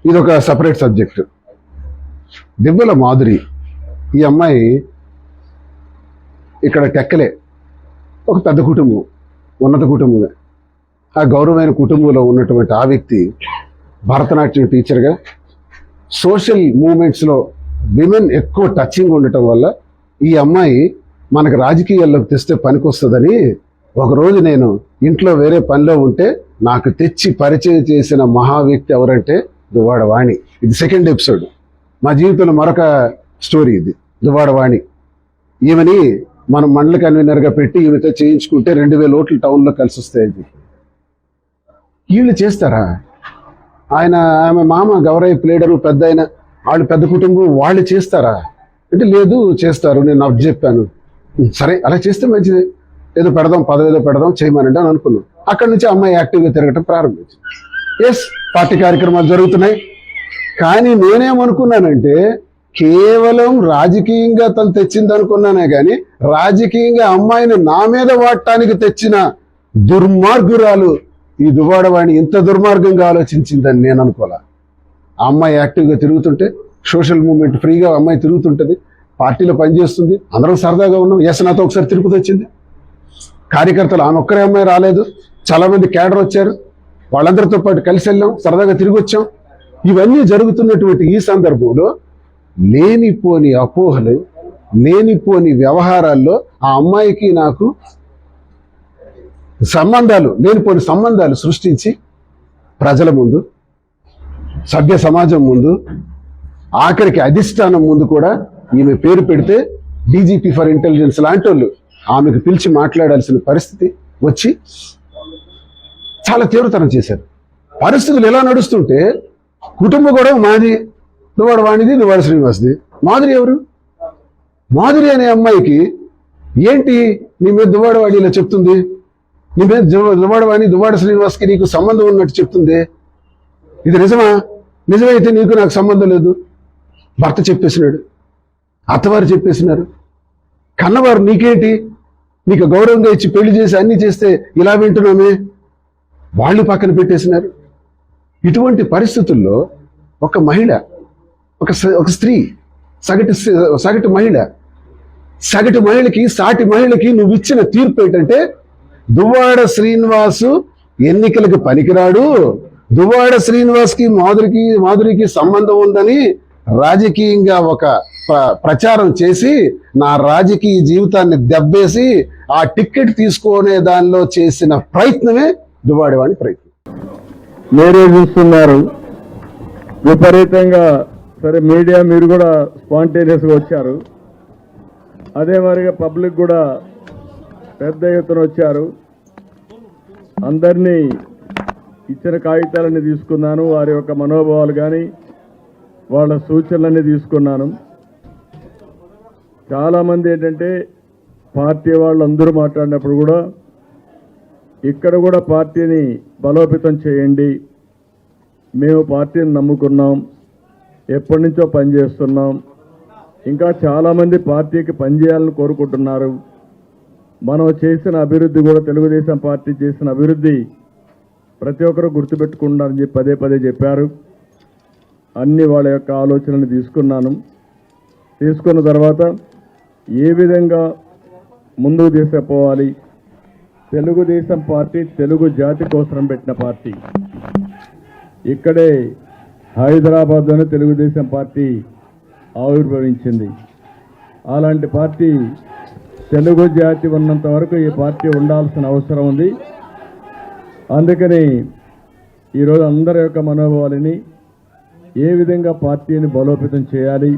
ఇది ఒక separate subject. దివ్వెల మాధురి ఈ అమ్మాయి ఇక్కడ టెక్కలే, ఒక పెద్ద కుటుంబం, ఉన్నత కుటుంబమే. ఆ గౌరవమైన కుటుంబంలో ఉన్నటువంటి ఆ వ్యక్తి భరతనాట్యం టీచర్గా సోషల్ మూమెంట్స్లో విమెన్ ఎక్కువ టచింగ్ ఉండటం వల్ల ఈ అమ్మాయి మనకు రాజకీయాల్లోకి తెస్తే పనికొస్తుందని ఒకరోజు నేను ఇంట్లో వేరే పనిలో ఉంటే నాకు తెచ్చి పరిచయం చేసిన మహా వ్యక్తి ఎవరంటే దువ్వాడ వాణి. ఇది సెకండ్ ఎపిసోడ్. మా జీవితంలో మరొక స్టోరీ ఇది. దువ్వాడ వాణి ఈమెని మనం మండల కన్వీనర్గా పెట్టి ఈమెతో చేయించుకుంటే 2000 ఓట్లు టౌన్లో కలిసి వస్తాయని వీళ్ళు చేస్తారా? ఆమె మామ గౌరవ ప్లేడరు, పెద్ద ఆయన, వాళ్ళు పెద్ద కుటుంబం, వాళ్ళు చేస్తారా అంటే లేదు చేస్తారు, నేను అప్ చెప్పాను. సరే అలా చేస్తే మంచిది, ఏదో పెడదాం, పదవేదో పెడదాం, చేయమనండి అని అనుకున్నాం. అక్కడి నుంచి అమ్మాయి యాక్టివ్గా తిరగటం ప్రారంభించింది. ఎస్, పార్టీ కార్యక్రమాలు జరుగుతున్నాయి. కానీ నేనేమనుకున్నానంటే కేవలం రాజకీయంగా తను తెచ్చింది అనుకున్నానే కానీ రాజకీయంగా అమ్మాయిని నా మీద వాడటానికి తెచ్చిన దుర్మార్గురాలు ఈ దువ్వాడ వాణి ఇంత దుర్మార్గంగా ఆలోచించిందని నేను అనుకోలే. ఆ అమ్మాయి యాక్టివ్గా తిరుగుతుంటే, సోషల్ మూవ్మెంట్ ఫ్రీగా అమ్మాయి తిరుగుతుంటుంది, పార్టీలో పనిచేస్తుంది, అందరం సరదాగా ఉన్నాం. ఎస్, నాతో ఒకసారి తిరుపతి వచ్చింది. కార్యకర్తలు ఆమె ఒక్కరే అమ్మాయి రాలేదు, చాలామంది క్యాడర్ వచ్చారు, వాళ్ళందరితో పాటు కలిసి వెళ్ళాం, సరదాగా తిరిగి వచ్చాం. ఇవన్నీ జరుగుతున్నటువంటి ఈ సందర్భంలో లేనిపోని అపోహలు, లేనిపోని వ్యవహారాల్లో ఆ అమ్మాయికి నాకు లేనిపోని సంబంధాలు సృష్టించి ప్రజల ముందు, సభ్య సమాజం ముందు, ఆఖరికి అధిష్టానం ముందు కూడా ఈమె పేరు పెడితే డీజీపీ ఫర్ ఇంటెలిజెన్స్ లాంటి వాళ్ళు ఆమెకు పిలిచి మాట్లాడాల్సిన పరిస్థితి వచ్చి చాలా తీవ్రతరం చేశారు. పరిస్థితులు ఎలా నడుస్తుంటే కుటుంబ గొడవ మాది, దువ్వాడ వాణిది, దువ్వాడ శ్రీనివాస్ది. మాధురి ఎవరు? మాధురి అనే అమ్మాయికి ఏంటి నీ మీద దువ్వాడ వాణి ఇలా చెప్తుంది, నీ మీద దువ్వాడ వాణి దువ్వాడ శ్రీనివాస్కి నీకు సంబంధం ఉన్నట్టు చెప్తుంది. ఇది నిజమా? నిజమైతే నీకు నాకు సంబంధం లేదు. భర్త చెప్పేసినాడు, అత్తవారు చెప్పేసినారు, కన్నవారు నీకేంటి, నీకు గౌరవంగా ఇచ్చి పెళ్లి చేసి అన్ని చేస్తే ఇలా వింటున్నామే, వాళ్ళు పక్కన పెట్టేసినారు. ఇటువంటి పరిస్థితుల్లో ఒక మహిళ, ఒక స్త్రీ, సగటు మహిళకి, సాటి మహిళకి నువ్వు ఇచ్చిన తీర్పు ఏంటంటే దువ్వాడ శ్రీనివాసు ఎన్నికలకు పనికిరాడు, దువ్వాడ శ్రీనివాస్కి మాధురికి సంబంధం ఉందని రాజకీయంగా ఒక ప్రచారం చేసి నా రాజకీయ జీవితాన్ని దెబ్బేసి ఆ టికెట్ తీసుకునే దానిలో చేసిన ప్రయత్నమే దువ్వాడ వాణి ప్రయత్నం. మీరే చూస్తున్నారు విపరీతంగా. సరే, మీడియా మీరు కూడా స్పాంటేనియస్గా వచ్చారు, అదే మరిగా పబ్లిక్ కూడా పెద్ద ఎత్తున వచ్చారు. అందరినీ ఇచ్చిన కాగితాలన్నీ తీసుకున్నాను, వారి యొక్క మనోభావాలు కానీ వాళ్ళ సూచనలన్నీ తీసుకున్నాను. చాలామంది ఏంటంటే పార్టీ వాళ్ళు అందరూ మాట్లాడినప్పుడు కూడా ఇక్కడ కూడా పార్టీని బలోపేతం చేయండి, మేము పార్టీని నమ్ముకున్నాం, ఎప్పటి నుంచో పనిచేస్తున్నాం, ఇంకా చాలామంది పార్టీకి పనిచేయాలని కోరుకుంటున్నారు, మనం చేసిన అభివృద్ధి కూడా తెలుగుదేశం పార్టీ చేసిన అభివృద్ధి ప్రతి ఒక్కరూ గుర్తుపెట్టుకుంటారని చెప్పి పదే పదే చెప్పారు. అన్ని వాళ్ళ యొక్క ఆలోచనలు తీసుకున్నాను. తీసుకున్న తర్వాత ఏ విధంగా ముందుకు తీసుకుపోవాలి, తెలుగుదేశం పార్టీ తెలుగు జాతి కోసం పెట్టిన పార్టీ. ఇక్కడే హైదరాబాద్లోనే తెలుగుదేశం పార్టీ ఆవిర్భవించింది. అలాంటి పార్టీ తెలుగు జాతి ఉన్నంత వరకు ఈ పార్టీ ఉండాల్సిన అవసరం ఉంది. అందుకని ఈరోజు అందరి యొక్క మనోభావాలని ఏ విధంగా పార్టీని బలోపేతం చేయాలి,